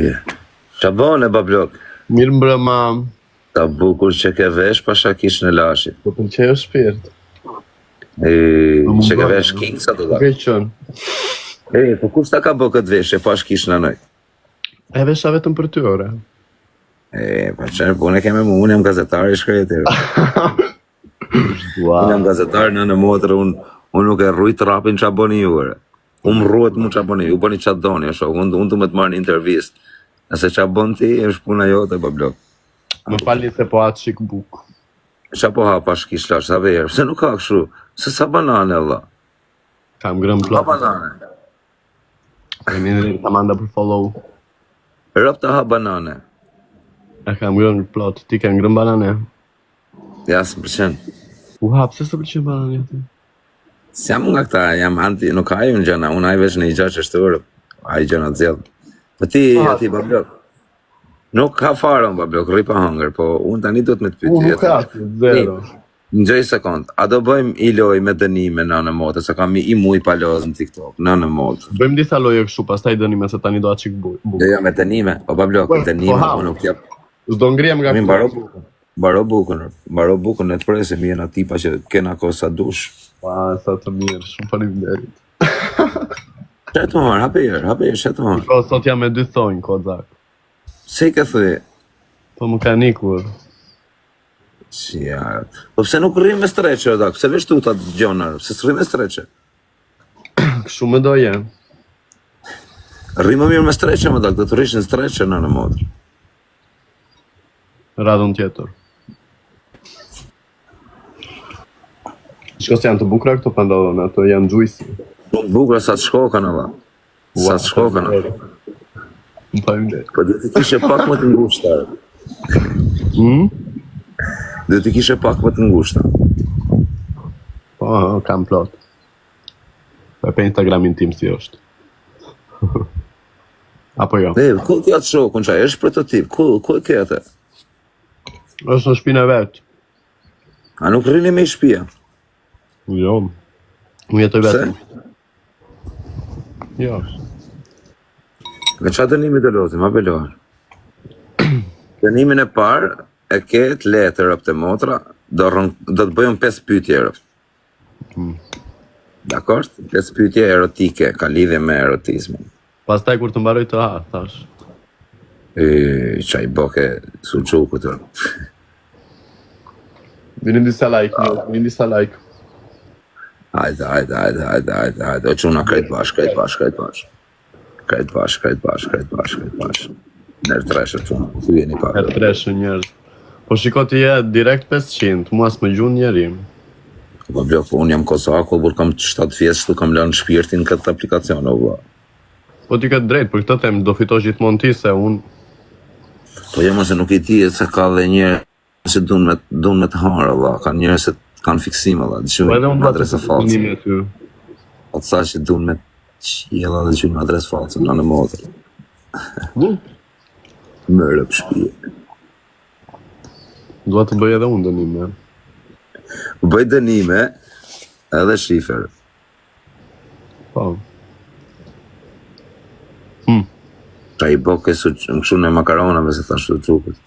shpije. Qa bone, bablok? Mirë mbrëma. Ta bukur që ke vesh pasha kish në lashit. Po pëlqej o shpirt. Që ke vesh king sa të da. Ke qënë. Po kus ta ka bo këtë vesh e pash kish në nëj? E vesha vetëm për ty, ore. Pa qenë, unë e keme mu, unë jam gazetar i shkreti. Unë jam gazetar në motër, unë nuk e rrujt rapin qa boni ju, ore. Unë rruet mu qa boni, ju boni qa doni, unë të me të marrë një intervist. Nëse qa bon ti, është puna jote, bablok. Më fali se po atë shik buk. Qa po ha pash kish lash, sa vejer, se nuk ka këshu, se sa banane, Allah. Kam grëm plot. Sa banane? E minë të manda për follow. Rëp të ha banane. E kam grëm plot, ti ke ngrëm banane? Ja, së përqen. Pse së përqen banane ti? Si jam nga këta, jam anti, nuk ha ju në gjana, unë haj veç në i gjatë që shtë vërë, haj gjana të zjedhë. Po ti, bablok. Nuk ka farën, bablok, ripa hangër, po unë tani do të me të pyty. Nuk ka, zero. Në gjëj sekund, a do bëjmë i loj me dënime në në motë, se kam i muj paloz në TikTok, në motë. Bëjmë disa loje kështu, pastaj dënime se tani do atë qik buk. Jo, me dënime, po bablok, dënime, unë nuk jep. Zdo ngrijem nga këtë. Baro bukën, e të presim, jena tipa që kena kosa dush. Pa, sa të mirë, shumë faleminderit. Shetë marë, hape shetë marë. Ko, sot jam me 2 thonjë, kozak. Se i ka thuj? Po më ka nikur. Si jarë. Po pëse nuk rrim me streqe, odak? Pëse veç tu ta gjonar? Pëse së rrim me streqe? Kështu më doje. Rrim më mirë me streqe, odak, do të rrishin streqe në modrë. Radhën tjetër. Shko se janë të bukra këto pandodhën, ato janë gjujsi. Shumë bukra sa të shkoka në va. Sa të shkoka në. Po dhe të kishe pak më të ngushta. Dhe të kishe pak më të ngushta. Po, kam plot. Pe Instagramin tim si është. Apo jo? Ku t'ja të shokun qaj, është prototip, ku e kete? është në shpinë e vetë. A nuk rrini me i shpia? Jo, më jetoj vetëm. Jo. Nga qa dënimi të lotim, a beloar? Dënimin e parë, e ketë letë rëp të motra, do të bëjmë 5 pyetje rëp. Dakor? 5 pyetje erotike, ka lidhje me erotizmin. Pastaj kur të mbaroj të ha, thash. Qa i boke sulqu këtë. Vini disa like. Hajde. O quna krejt bash. Nërë treshe quna, tu jeni pak. Nërë treshe njerës. Po shiko ti je direkt 500, mu as më gjun njeri. Po blok, unë jam Kozako, kur kam 7 vjeç, tu kam lënë shpirtin këtë aplikacion, o vla. Po ti këtë drejt, për këtë them, do fitosh gjithmonë ti se unë... Po jema se nuk i ti e se ka dhe njerë se dun me të harë, vla, ka njerë se kanë fiksim, vla, dhe shumë me adresë falcë. Po të sa që dun me qjela dhe shumë me adresë falcë, në motër. Mërë për shpije. Dua të bëj edhe unë dënime. Bëj dënime edhe shifer. Po. Qa i boke në këshu në makaronave se thashtu të qukët.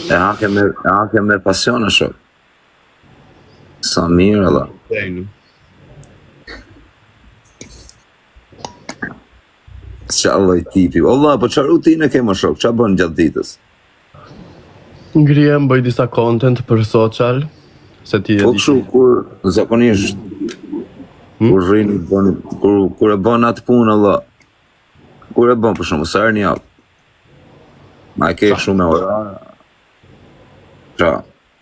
E hake me pasion e shok. Sa mirë edhe. Qa alloj tipi. Allah, po qa rutine ke më shok? Qa bën gjatë ditës? Ngrijem, bëj disa content për social. Se ti e po këshu, kur zakonisht kur rrini, kur e bën atë punë, Allah. Kur e bën për shumë, sa herë një javë? Ma e ke shumë me orara.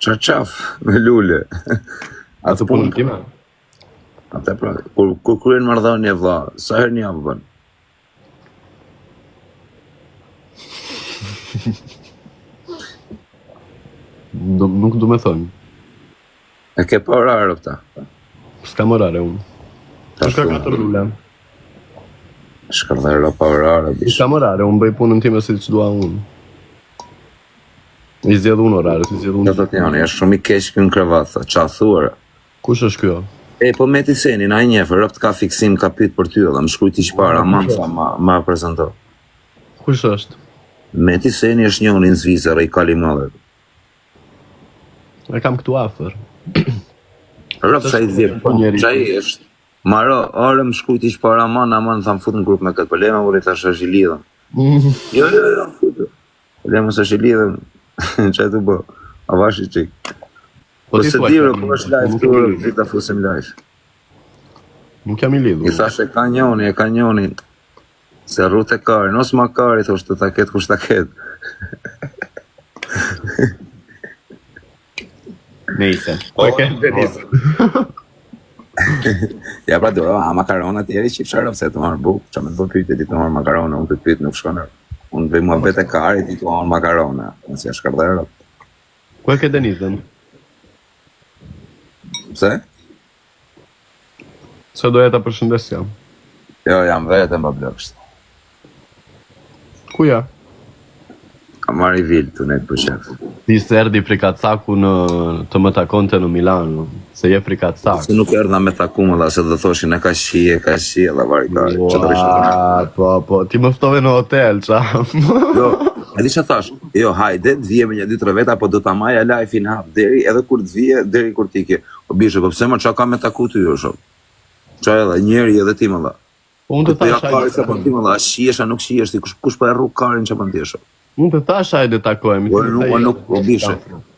Qaf, me lulle. Atë punën time? Atë pra, kur kryen marrëdhënie vlla, sa herë një javë bën? Nuk du me thënë. E ke pa orare këta? S'kam orare unë. Shka 4 lulle. Shkërdherë pa orare, bish. S'kam orare, unë bëj punën time si që dua unë. I zjedh unë orare, si zjedh unë. Të të njani, është shumë i keq kënë kravatë, qa thuar. Kush është kjo? Po me ti senin, a i njefë, rëpt ka fiksim, ka pyt për ty, dhe më shkruj ti shpara, ma prezentoh. Kush është? Meti Seni është njëri në Zvicër, i Kali Madhe. E kam këtu afër. Rëp çaj vjen, çaj është. Maro, orë më shkujt ish para aman tham fut në grup me këtë problema, vuri tash është i lidhën. Jo, fut. Problema është i lidhën. Çaj të bë. A vashi çik. Po se dirë, po është live këtu, vita fusim live. Nuk jam i lidhur. I thash e ka njoni. Se rrut e kari, nos ma kari, thosh të ta ketë kush ta ketë. Nejse. Po e ketë Denisa. Ja pra do, makarona tjeri që fsharë pëse të marrë buk, që me të pyjtë ti të marrë makarona, unë të pyjtë nuk shkonë. Unë vej mua bete kari ti të marrë makarona, unë si e shkardherë. Ku e ke Denisën? Pse? Se doja ta përshëndesja. Jo, jam vetëm më blokështë. Ku ja? Ka marrë i vilë të netë për shef. Ti se erdi frikacaku në të më takonte në Milano, se je frikacak. Se nuk erdha me takumë dhe se dhe thoshin e ka shie dhe vari kari. Që të rishtë po, ti më ftove në hotel, qa? Jo, e di që thash, jo, hajde, të vje me një 2-3 veta, po do të maja life in hap, deri edhe kur të vje, deri kur ti ke. Po bishe, po pse më qa ka me taku të jo, shumë? Qa edhe njeri edhe ti më dha. Po unë të thash hajde. Po ti më dha, shiesha nuk shieshti, kush po e rrug karin që për tjesho. Unë të thash hajde takojmë. Unë nuk, o bishe,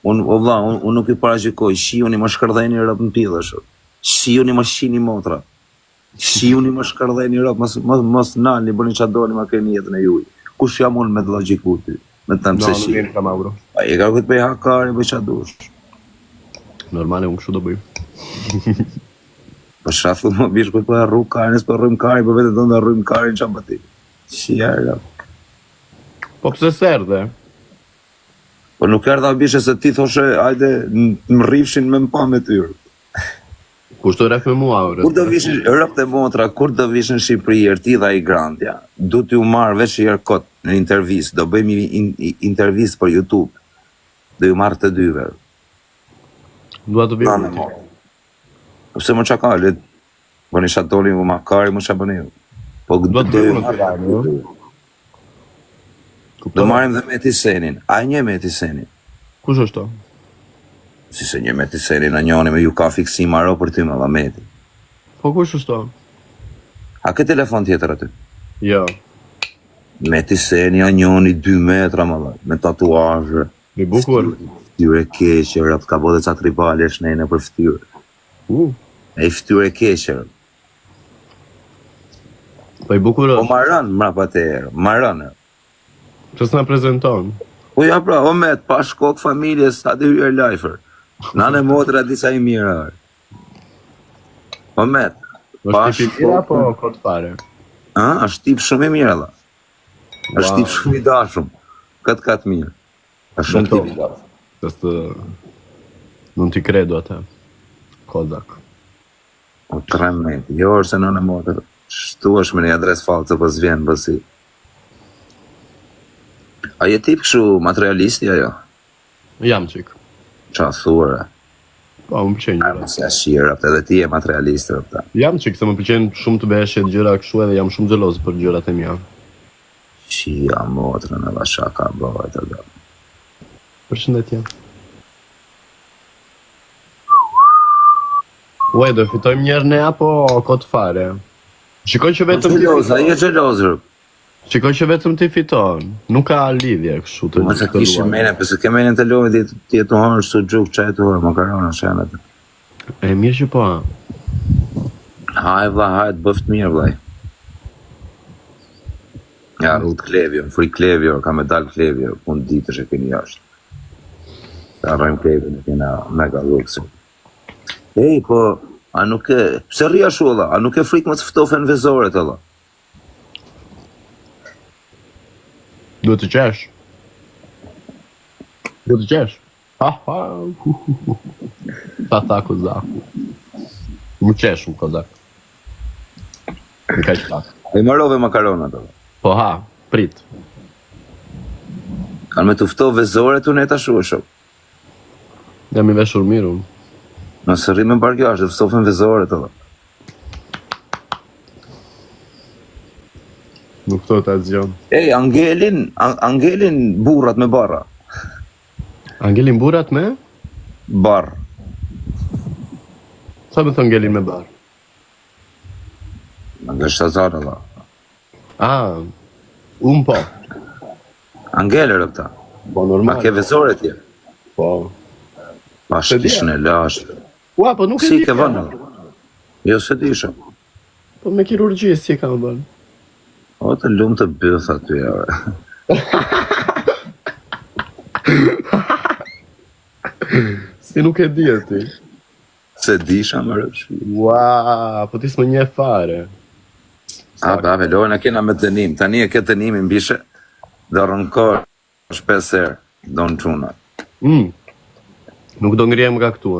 unë nuk i parashikoj, shiuni më shkërdheni rëp në pidhe, shumë. Shiuni më shini motra. Shiuni më shkërdheni rëp, mos nalni, bëni qa doni ma keni jetën e juj. Kush jam unë me të logiku ty? Me të mëse shi. A i ka këtë bëj hakari, bëj qa dush. Normale, unë kështu do bëj. Po shrathu më bish këtë për rrug karin, për rrëm karin, për vete do në rrëm karin qa më ti. Shia Po pëse serde? Po nuk erdha bishe se ti thoshe, ajde, më rrifshin me më pa me tyrë. Kush të ref me mua, ore? Kur do vishin, rëpte motra, kur do vishin Shqipëri, ti dha i grandja, du t'ju marrë veç i erkot në intervjist, do bëjmë intervjist për YouTube, do ju marrë të dyve. Dua të bëjmë. Pëse më qa kalit, po një shatoni më makari, më shabëni ju. Po do ju marrë. Do marim dhe Meti Senin. A një Meti Senin? Kush është to? Si se një Meti Senin, a njoni me ju ka fiksi maro për ty me dha Meti. Po kush është to? A ke telefon tjetër aty? Jo. Meti Senin, a njoni 2 metra me dha, me tatuazhe. Mi bukur? Ftyre keqër, atë ka bodhe ca tribale shnejnë për ftyrë. E i ftyre keqër. Po i bukur është? Po marrën, mrapa të erë, marrën. Që s'na prezenton? Po ja pra, o met, pa shkok familjes, sa të hyër lajfer. Nane motra disa i mirë arë. O met, pa shkok... po këtë fare? është tip shumë i mirë, alla. është tip shumë i dashëm. Këtë mirë. është shumë tip i dashëm. Të... Nuk t'i kredu atë. Kozak. O 3 meti, jo është se nane motra. Shtu është me një adres falë të pës vjenë bësi. A je tip këshu materialisti ajo? Jam qik. Qa thurë? Po, më pëqenjë. A më se ashirë, edhe ti e materialisti rëpta. Jam qik, se më pëqenjë shumë të beshet gjëra këshu edhe jam shumë gjelozë për gjërat e mja. Shia motrën edhe shaka bëhet edhe. Përshëndetje. Ue, do fitojmë njerë ne apo këtë fare? Shikoj që vetëm... A je gjelozër? Shikoj që vetëm ti fiton, nuk ka lidhje kështu të gjithë. Mëse kishë mene, pëse ke mene të lojë, ti e të hërë së gjukë që e të hërë, makarona shenet. E mirë që po. Haj vla, haj të bëft mirë vlaj. Ja, rrët klevjo, fri klevjo, ka me dal klevjo, unë ditë që keni jashtë. Ta rrëjmë klevjo, në kena mega lukësë. Ej, po, a nuk e, pëse rria shula, a nuk e frikë më të ftofen vezore të la? Duhet të qesh. Duhet të qesh. Ha, ha, ta kozaku. Më qesh më kozak. Më ka që tak. E marove makarona të. Po ha, prit. Kanë me tufto vezore të neta shuashok. Jam i veshur mirë unë. Nësë rrimë në parkjash dhe ftofen vezore të. Nuk thot asgjë. Ej, Angelin burrat me barra. Angelin burrat me? Barr. Sa më thon Angelin me barr? Nga shtazarë, Allah. Unë po. Angele rëpta. Po, Ma normal. ke vezore tje. Po. Pa shkishën e lashtë. Ua, po nuk e Si di. ke vënë? Jo se disha. Po me kirurgji si e kam bën. O të lumë të bëth aty, jave. Si nuk e di ti. Se disha më rëpshpi. Ua, po ti s'më nje fare. Be, lojnë e kena me dënim. Tani e ke dënimin bishe dhe rënkor shpes herë. Do në quna. Nuk do ngrijem nga këtu,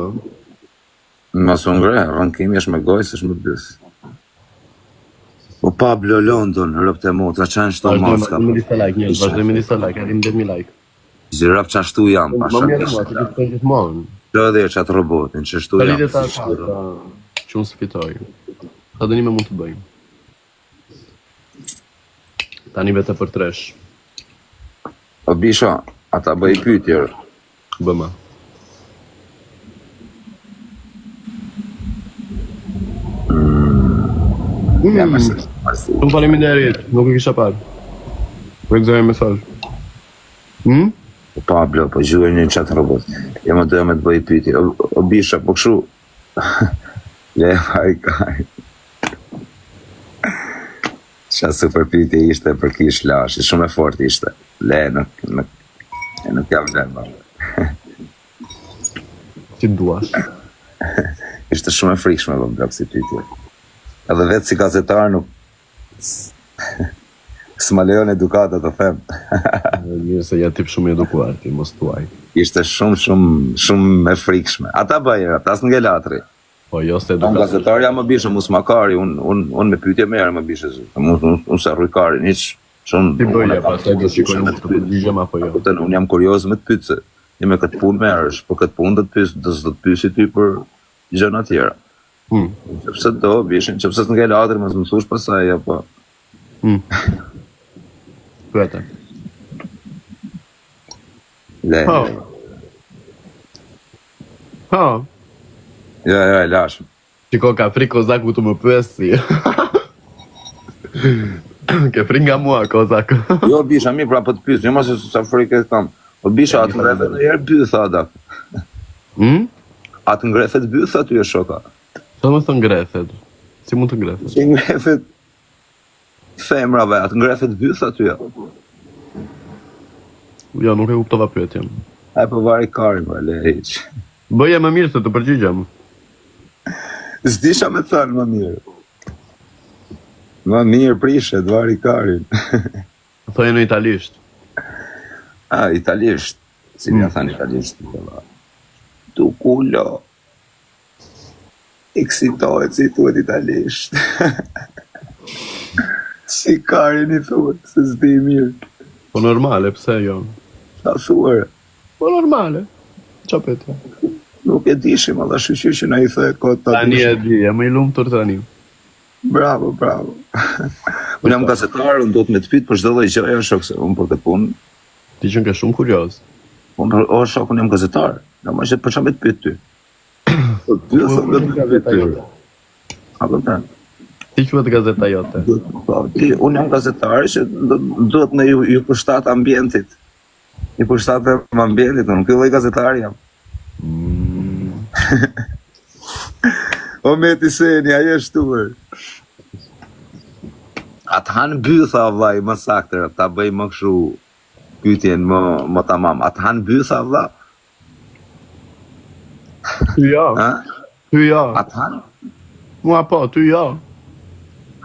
Mas u ngre, rënkimi është me gojë, s'është me bëth. Po Pablo London, rëpte mu, të qanë shto maska. Vazhdojmë disa like, njës, vazhdojmë disa like, arim 10.000 like. Zirap që ashtu jam, Më pasha mirë mua, që të të gjithmonë. Që edhe që atë robotin, që ashtu Të jam. lidhe ta që unë s'fitoj. Ta dënime mund të bëjmë. Tani vete për tresh. O bisha, ata bëj pytjer. Bëma. Ja, mësë. Shumë faleminderit, nuk e kisha parë. Po e gëzoj mesazh. Po Pablo, po gjuhë një qatë robot. Ja më doja me të bëj pytje. O bisha, po këshu. Le, kaj. Qa super pytje ishte për kish lash. Shumë e fort ishte. Le, nuk jam le, ma. Si duash. Ishte shumë e frikshme, po blok si pytje. Edhe vetë si gazetar nuk... S'ma lejon edukata të them. Mirë se ja tip shumë edukuar ti, mos tuaj. Ishte shumë me frikshme. Ata bëjër, ata s'nge latri. Po jo se Unë edukuar. gazetarja më bishe, mus makari, unë me pytje merë më bishe, unë se rrujkari, një shumë... Ti bëja, pastaj do shikoj nuk të përgjigjem apo jo. Unë jam kurios me të pytse, një me këtë punë merësh, po këtë punë do të pysi ty për gjëna tjera. Qëpse do, bishin, qëpse s'nge latri, më thush pasaj, apo... Pyete. Le, Ha. jo, lashëm. Shiko, ka fri kozak ku të më pyesi. Ke fri nga mua, kozak. Jo, bisha, mi pra për të pysë, një ma se sa frike të kam. Po bisha, atë ngrefe në herë bytha, adak. Atë ngrefe të bytha, ty e shoka. Sa më thënë grefet? Si mund të grefet? Që ngrefe të femrave, atë ngrefe të bytha, ty e. Jo, nuk e kuptova pyetjen. E po vari karin, më le heq. Bëje më mirë se të përgjigjem. S'disha me thënë më mirë. Më mirë prishet, vari karin. Thoje në italisht. Italisht. Si mja thënë italisht. Tu kulo. Eksitohet si tuet italisht. Si karin i thuet, se s'di mirë. Po normale, pse jo? Sa thuare. Po normale. Qa petja? Nuk e dishim, alla shqyqy që na i thë e kod të Tani e di, e më i lumë tërë tani. Bravo. Unë jam gazetar, unë do të me të pytë për çdo lloj gjëja, shok se unë për këtë punë. Ti që ke shumë kurios. Unë shok, unë jam gazetar. Në më që për çfarë me të pytë ty? Për ty thë dhe me të pytë ty. A përten? Ti quhet gazeta jote. Unë jam gazetar që do të me ju përshtat ambientit. I përshtat dhe më ambientit, unë këtë lloj gazetar jam. O me ti seni, ajo është tuër. Atë hanë bytha, vlaj, më saktër, ta bëj më këshu pytjen më tamam. Atë hanë bytha, vla? Ty jo. Ty jo. Atë hanë? Mua po, ty jo.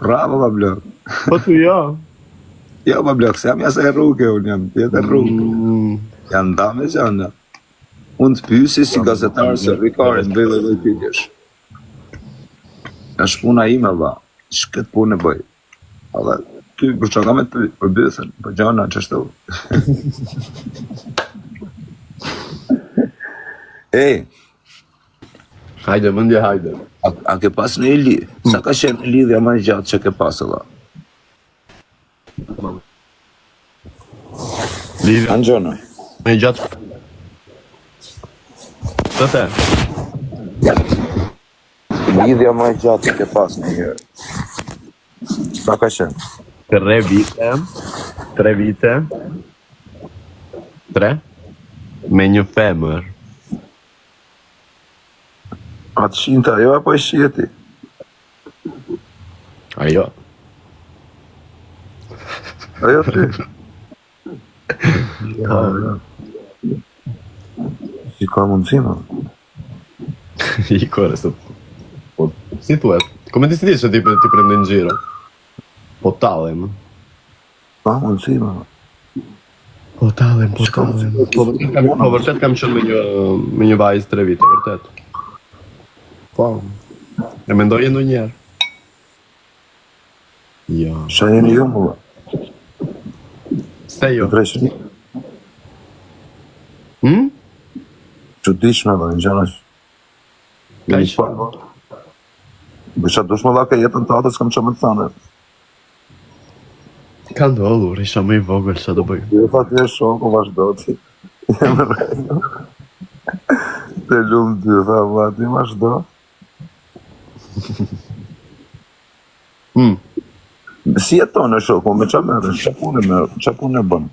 Bravo, ma blok. Po ty jo. Jo, ma blok, se jam jasë e rrugë, unë jam tjetë rrugë. Janë dame që janë. Unë të pysi si gazetarë se rrikarin bëjle dhe pytjesh. Është puna ime, vla. Që këtë punë e bëj. Edhe, ty për që ka me të për bëthën, për gjana që shtu. Ej, hajde, mëndje hajde. A ke pas në lidhje? Sa ka qenë lidhja më gjatë që ke pas, edhe? Lidhja Anë gjënë. me gjatë. Të te? Lidhja më e gjatë që ke pas në njërë. Sa ka qenë? 3 vite. 3 vite. 3? Me një femër. Atë shinta ajo apo e shjeti? Ajo. Ajo ty? Si ka mundësima? I kore, se... Po, si thuet? Come ti si dice ti prendo in giro? Po talem. Ka mundësima? Po talem. Po vërtet kam qenë me një vajzë 3 vite, vërtet. Po. E mendoj e ndonjëherë. Ja. Shë jeni ju më? Se jo. Dreshni? Që dishme dhe në gjanash. Ka ishë. Bësha dush më dha ka jetën të atë, s'kam që me të thane. Ka ndodhur, isha më i vogël, sa do bëj. Jo fa ty e shoko, vazhdo ti. Jem rejno. Te lumë ty, tha vla, ti vazhdo. Si jeton e shoko, me qa merë, qa punë e bën?